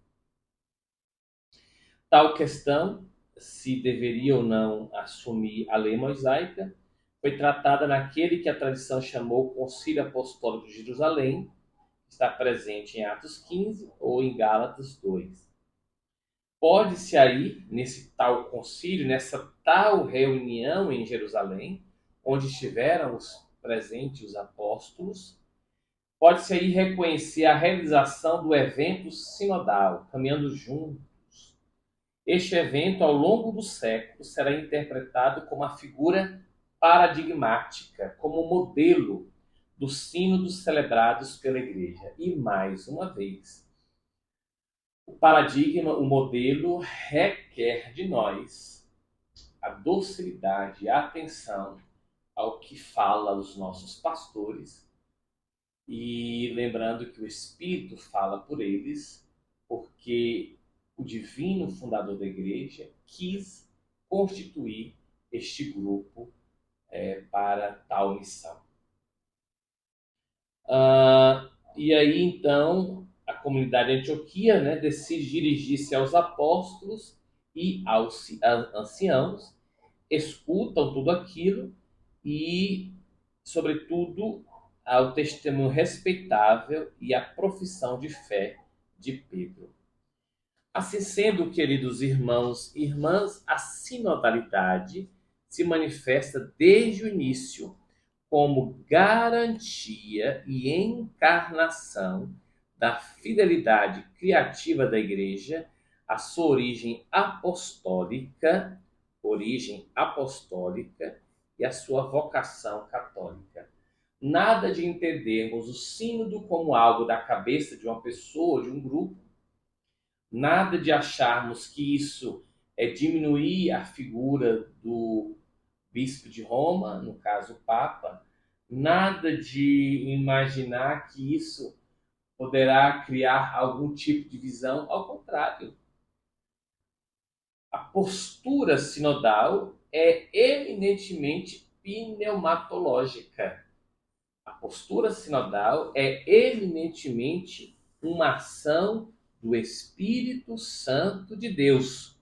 Tal questão, se deveria ou não assumir a lei mosaica, foi tratada naquele que a tradição chamou Concílio Apostólico de Jerusalém, que está presente em Atos 15 ou em Gálatas 2. Pode-se aí, nesse tal concílio, nessa tal reunião em Jerusalém, onde estiveram presentes os apóstolos, pode-se aí reconhecer a realização do evento sinodal, caminhando juntos. Este evento, ao longo do século, será interpretado como a figura paradigmática, como modelo dos sínodos celebrados pela Igreja. E, mais uma vez, o paradigma, o modelo, requer de nós a docilidade, a atenção ao que fala os nossos pastores, e lembrando que o Espírito fala por eles, porque o divino fundador da igreja quis constituir este grupo para tal missão. E aí, então, a comunidade de Antioquia, né, decide dirigir-se aos apóstolos e aos anciãos, escutam tudo aquilo e, sobretudo, ao testemunho respeitável e à profissão de fé de Pedro. Assim sendo, queridos irmãos e irmãs, a sinodalidade se manifesta desde o início como garantia e encarnação da fidelidade criativa da Igreja, a sua origem apostólica e a sua vocação católica. Nada de entendermos o sínodo como algo da cabeça de uma pessoa, de um grupo, nada de acharmos que isso é diminuir a figura do bispo de Roma, no caso o Papa, nada de imaginar que isso poderá criar algum tipo de visão, ao contrário. A postura sinodal é eminentemente pneumatológica. A postura sinodal é eminentemente uma ação do Espírito Santo de Deus.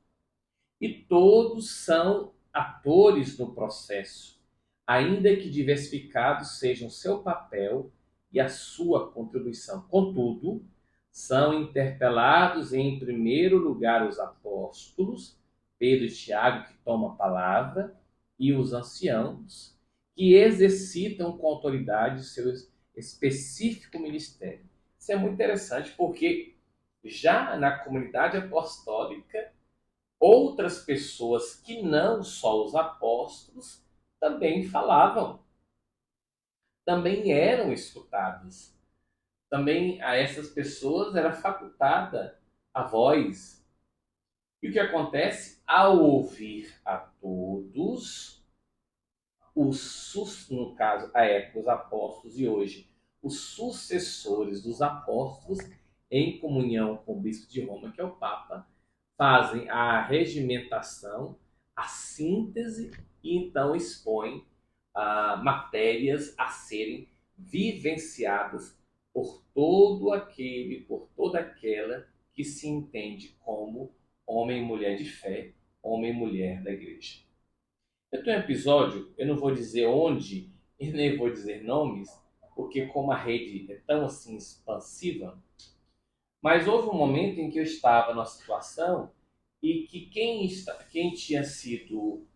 E todos são atores no processo, ainda que diversificados sejam seu papel e a sua contribuição. Contudo, são interpelados em primeiro lugar os apóstolos, Pedro e Tiago, que tomam a palavra, e os anciãos, que exercitam com autoridade seu específico ministério. Isso é muito interessante porque já na comunidade apostólica, outras pessoas que não só os apóstolos também falavam, também eram escutadas. Também a essas pessoas era facultada a voz. E o que acontece? Ao ouvir a todos, no caso, a época, os apóstolos e hoje, os sucessores dos apóstolos, em comunhão com o bispo de Roma, que é o Papa, fazem a regimentação, a síntese e então expõem matérias a serem vivenciadas por todo aquele, por toda aquela que se entende como homem e mulher de fé, homem e mulher da igreja. Eu tenho um episódio, eu não vou dizer onde e nem vou dizer nomes, porque como a rede é tão assim expansiva, mas houve um momento em que eu estava numa situação e que quem tinha sido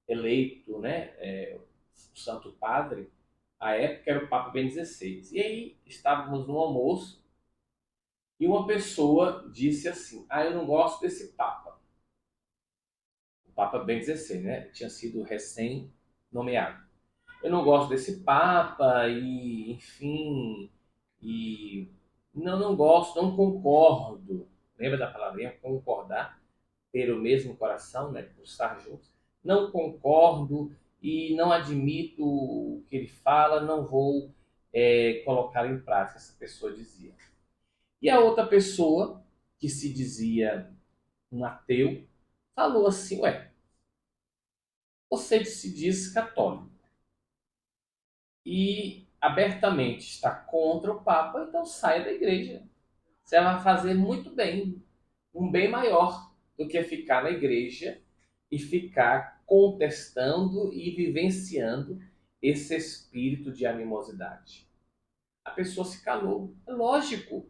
eleito, né, o Santo Padre, à época era o Papa Bento XVI. E aí estávamos no almoço e uma pessoa disse assim: eu não gosto desse Papa. O Papa Bento XVI, né? Tinha sido recém-nomeado. Eu não gosto desse Papa e, enfim, e não gosto, não concordo. Lembra da palavrinha concordar? Ter o mesmo coração, né? Por estar juntos. Não concordo e não admito o que ele fala, não vou colocar em prática, essa pessoa dizia. E a outra pessoa, que se dizia um ateu, falou assim: você se diz católico e abertamente está contra o Papa, então saia da igreja. Você vai fazer muito bem, um bem maior do que ficar na igreja e ficar contestando e vivenciando esse espírito de animosidade. A pessoa se calou. É lógico.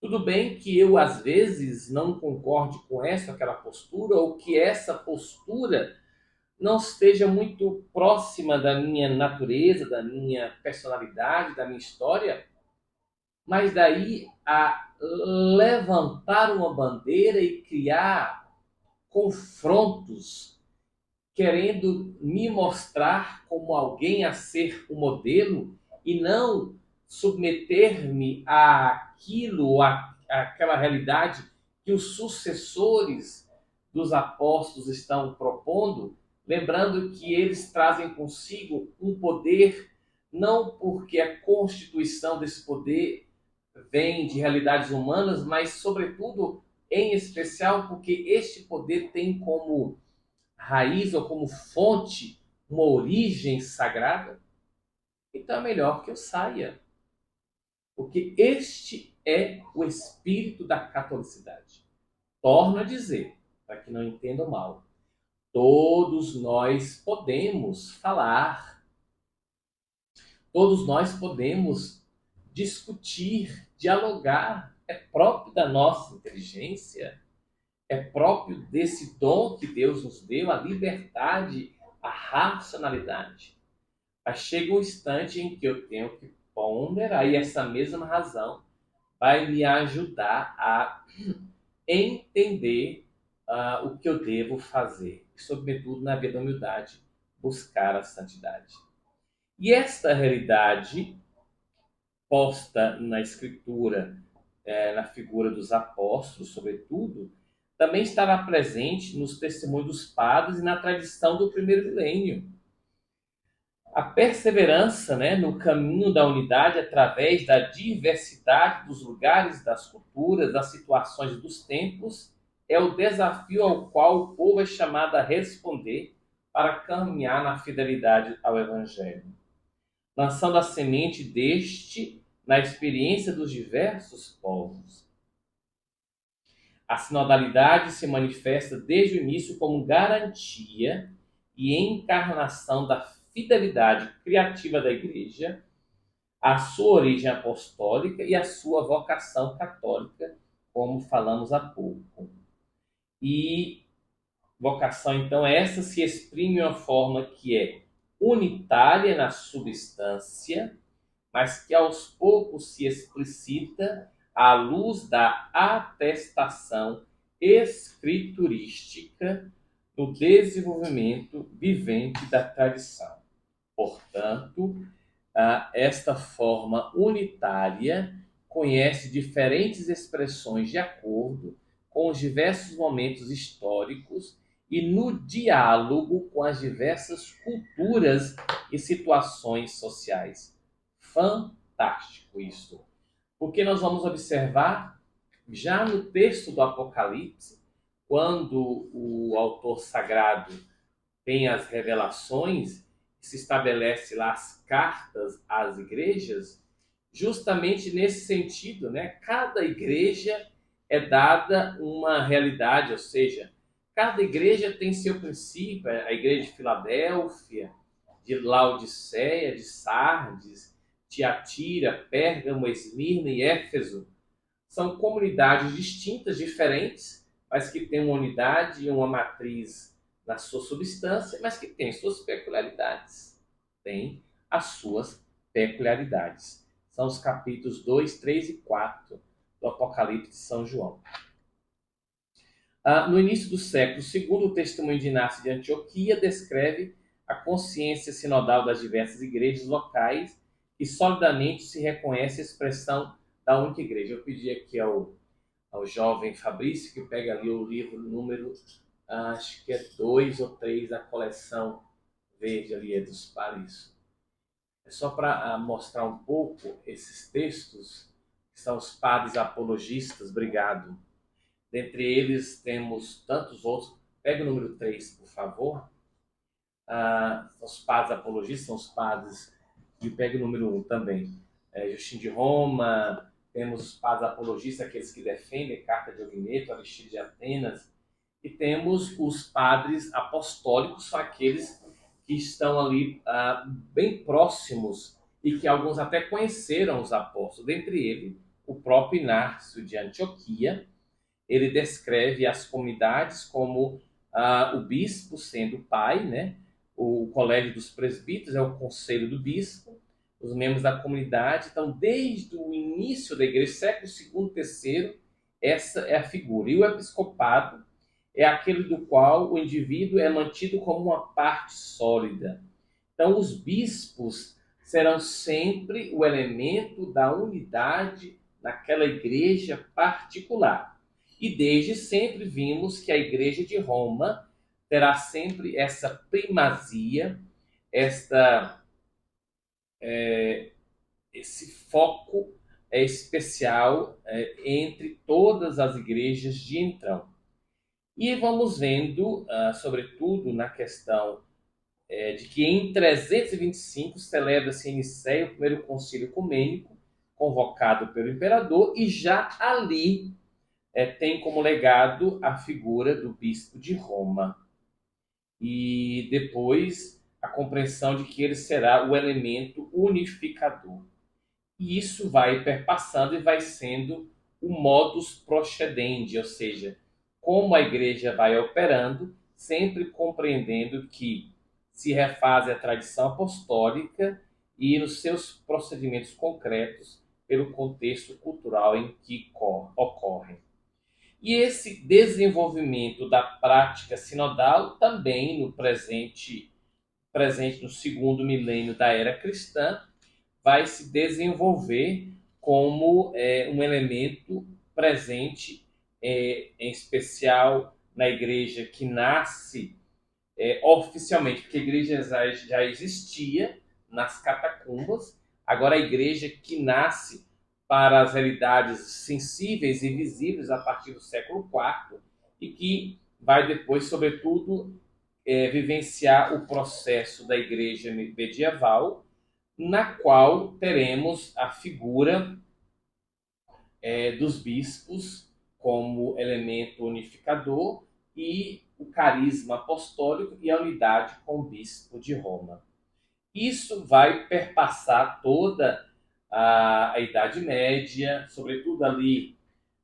Tudo bem que eu, às vezes, não concorde com essa ou aquela postura, ou que essa postura não esteja muito próxima da minha natureza, da minha personalidade, da minha história, mas daí a levantar uma bandeira e criar confrontos, querendo me mostrar como alguém a ser o modelo e não submeter-me àquilo, àquela realidade que os sucessores dos apóstolos estão propondo, lembrando que eles trazem consigo um poder, não porque a constituição desse poder vem de realidades humanas, mas, sobretudo, em especial, porque este poder tem como raiz ou como fonte uma origem sagrada, então é melhor que eu saia. Porque este é o espírito da catolicidade. Torno a dizer, para que não entendam mal, todos nós podemos falar, todos nós podemos discutir, dialogar, é próprio da nossa inteligência, é próprio desse dom que Deus nos deu, a liberdade, a racionalidade. Mas chega um instante em que eu tenho que ponderar, e essa mesma razão vai me ajudar a entender o que eu devo fazer. E, sobretudo, na vida da humildade, buscar a santidade. E esta realidade posta na Escritura, na figura dos apóstolos, sobretudo, também estará presente nos testemunhos dos padres e na tradição do primeiro milênio. A perseverança, né, no caminho da unidade através da diversidade dos lugares, das culturas, das situações e dos tempos é o desafio ao qual o povo é chamado a responder para caminhar na fidelidade ao Evangelho, lançando a semente deste na experiência dos diversos povos. A sinodalidade se manifesta desde o início como garantia e encarnação da fidelidade criativa da Igreja, a sua origem apostólica e a sua vocação católica, como falamos há pouco. E vocação, então, essa se exprime de uma forma que é unitária na substância, mas que aos poucos se explicita à luz da atestação escriturística no desenvolvimento vivente da tradição. Portanto, esta forma unitária conhece diferentes expressões de acordo com os diversos momentos históricos e no diálogo com as diversas culturas e situações sociais. Fantástico isso. Porque nós vamos observar já no texto do Apocalipse, quando o autor sagrado tem as revelações, se estabelece lá as cartas às igrejas, justamente nesse sentido, né? Cada igreja é dada uma realidade, ou seja, cada igreja tem seu princípio, a igreja de Filadélfia, de Laodiceia, de Sardes, Tiatira, Pérgamo, Esmirna e Éfeso. São comunidades distintas, diferentes, mas que têm uma unidade e uma matriz na sua substância, mas que têm suas peculiaridades. Tem as suas peculiaridades. São os capítulos 2, 3 e 4 do Apocalipse de São João. No início do século II, o testemunho de Inácio de Antioquia descreve a consciência sinodal das diversas igrejas locais e solidamente se reconhece a expressão da única igreja. Eu pedi aqui ao jovem Fabrício que pega ali o livro número, acho que é 2 ou 3 da coleção verde ali, é dos Paris. É só para mostrar um pouco esses textos, que são os padres apologistas, obrigado. Dentre eles temos tantos outros. Pega o número 3, por favor. os padres apologistas, são os padres de pega o número 1 também. Justino de Roma, temos os padres apologistas, aqueles que defendem a Carta de Ogneto, Aristídeos de Atenas, e temos os padres apostólicos, são aqueles que estão ali bem próximos e que alguns até conheceram os apóstolos, dentre eles o próprio Inácio de Antioquia. Ele descreve as comunidades como o bispo sendo o pai, né? O colégio dos presbíteros é o conselho do bispo, os membros da comunidade. Então, desde o início da igreja, século II, III, essa é a figura. E o episcopado é aquele do qual o indivíduo é mantido como uma parte sólida. Então, os bispos serão sempre o elemento da unidade naquela igreja particular. E desde sempre vimos que a Igreja de Roma terá sempre essa primazia, esse foco especial entre todas as igrejas de então. E vamos vendo, sobretudo na questão de que em 325 celebra-se em Nicéia o primeiro concílio ecumênico, convocado pelo imperador, e já ali tem como legado a figura do bispo de Roma. E depois a compreensão de que ele será o elemento unificador. E isso vai perpassando e vai sendo o modus procedendi, ou seja, como a igreja vai operando, sempre compreendendo que se refaz a tradição apostólica e nos seus procedimentos concretos pelo contexto cultural em que ocorrem. E esse desenvolvimento da prática sinodal também no presente no segundo milênio da era cristã, vai se desenvolver como um elemento presente, em especial na igreja que nasce oficialmente, porque a igreja já existia nas catacumbas, agora a igreja que nasce para as realidades sensíveis e visíveis a partir do século IV e que vai depois, sobretudo, vivenciar o processo da igreja medieval, na qual teremos a figura dos bispos como elemento unificador e o carisma apostólico e a unidade com o bispo de Roma. Isso vai perpassar toda a Idade Média, sobretudo ali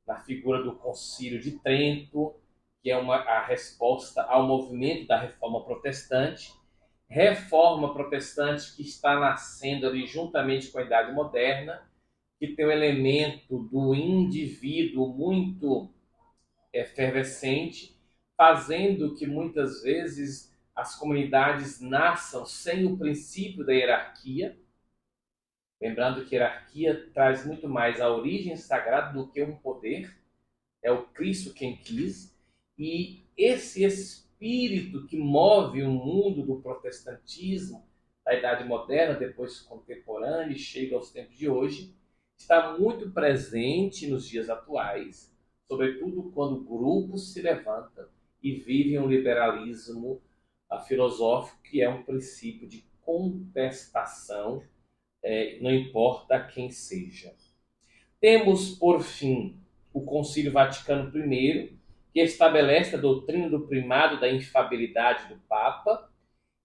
na figura do Concílio de Trento, que é a resposta ao movimento da Reforma Protestante. Reforma Protestante que está nascendo ali juntamente com a Idade Moderna, que tem um elemento do indivíduo muito efervescente, fazendo que muitas vezes as comunidades nasçam sem o princípio da hierarquia. Lembrando que a hierarquia traz muito mais a origem sagrada do que um poder. É o Cristo quem quis. E esse espírito que move o mundo do protestantismo, da Idade Moderna, depois contemporânea e chega aos tempos de hoje, está muito presente nos dias atuais, sobretudo quando grupos se levantam e vivem um liberalismo filosófico que é um princípio de contestação, não importa quem seja. Temos, por fim, o Concílio Vaticano I, que estabelece a doutrina do primado da infabilidade do Papa,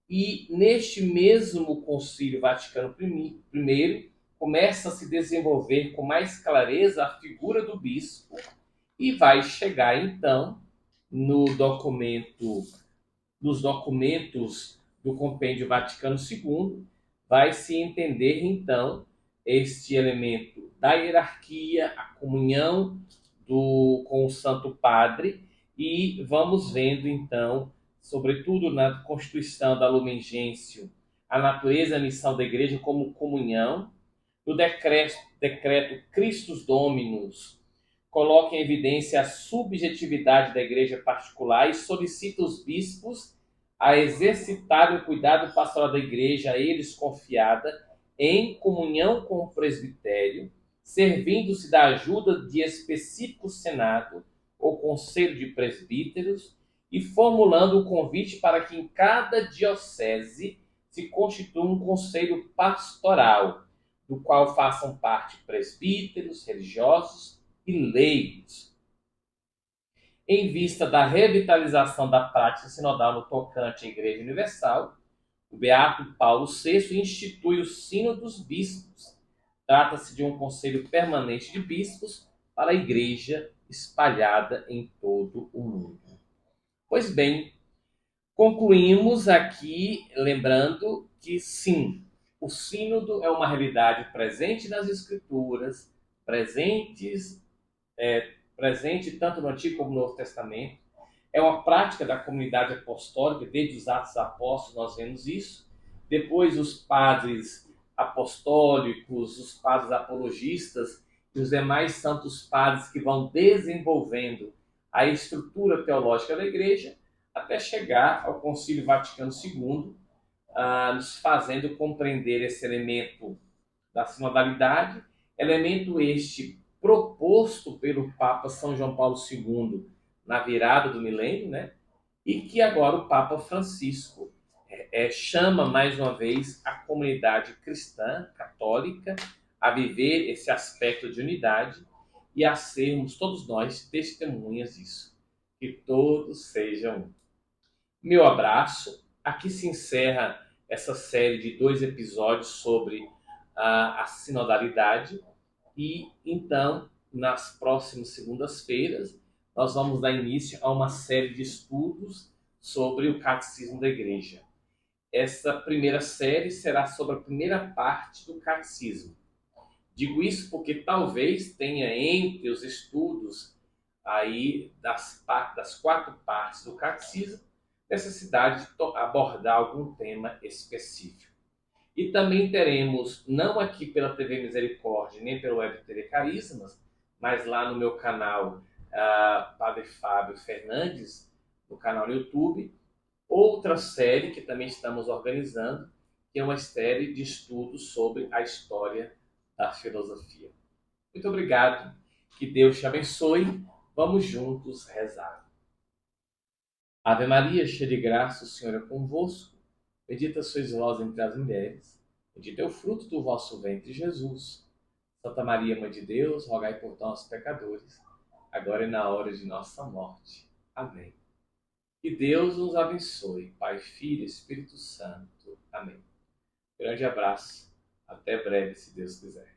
e neste mesmo Concílio Vaticano I começa a se desenvolver com mais clareza a figura do bispo e vai chegar então nos documentos do Compêndio Vaticano II, vai se entender então este elemento da hierarquia, a comunhão com o Santo Padre, e vamos vendo então, sobretudo na Constituição da Lumen Gentium, a natureza e a missão da Igreja como comunhão. No decreto Christus Dominus, coloca em evidência a subjetividade da Igreja particular e solicita os bispos a exercitar o cuidado pastoral da Igreja a eles confiada em comunhão com o presbitério, servindo-se da ajuda de específico senado ou conselho de presbíteros e formulando o convite para que em cada diocese se constitua um conselho pastoral, do qual façam parte presbíteros, religiosos e leigos, em vista da revitalização da prática sinodal no tocante à Igreja Universal. O beato Paulo VI institui o Sínodo dos Bispos. Trata-se de um conselho permanente de bispos para a Igreja espalhada em todo o mundo. Pois bem, concluímos aqui lembrando que sim, o Sínodo é uma realidade presente nas Escrituras, presente tanto no Antigo como no Novo Testamento. É uma prática da comunidade apostólica, desde os Atos Apóstolos nós vemos isso. Depois os padres apostólicos, os padres apologistas e os demais santos padres que vão desenvolvendo a estrutura teológica da igreja, até chegar ao Concílio Vaticano II, nos fazendo compreender esse elemento da sinodalidade, elemento este proposto pelo Papa São João Paulo II na virada do milênio, né? E que agora o Papa Francisco chama mais uma vez a comunidade cristã, católica, a viver esse aspecto de unidade e a sermos todos nós testemunhas disso. Que todos sejam um. Meu abraço. Aqui se encerra essa série de 2 episódios sobre a sinodalidade. E então, nas próximas segundas-feiras, nós vamos dar início a uma série de estudos sobre o Catecismo da Igreja. Essa primeira série será sobre a primeira parte do Catecismo. Digo isso porque talvez tenha entre os estudos aí das 4 partes do Catecismo necessidade de abordar algum tema específico. E também teremos, não aqui pela TV Misericórdia, nem pelo Web TV Carismas, mas lá no meu canal, Padre Fábio Fernandes, no canal no YouTube, outra série que também estamos organizando, que é uma série de estudos sobre a história da filosofia. Muito obrigado, que Deus te abençoe, vamos juntos rezar. Ave Maria, cheia de graça, o Senhor é convosco. Bendita sois vós entre as mulheres. Bendito é o fruto do vosso ventre, Jesus. Santa Maria, Mãe de Deus, rogai por nós, pecadores, agora e na hora de nossa morte. Amém. Que Deus nos abençoe, Pai, Filho e Espírito Santo. Amém. Grande abraço. Até breve, se Deus quiser.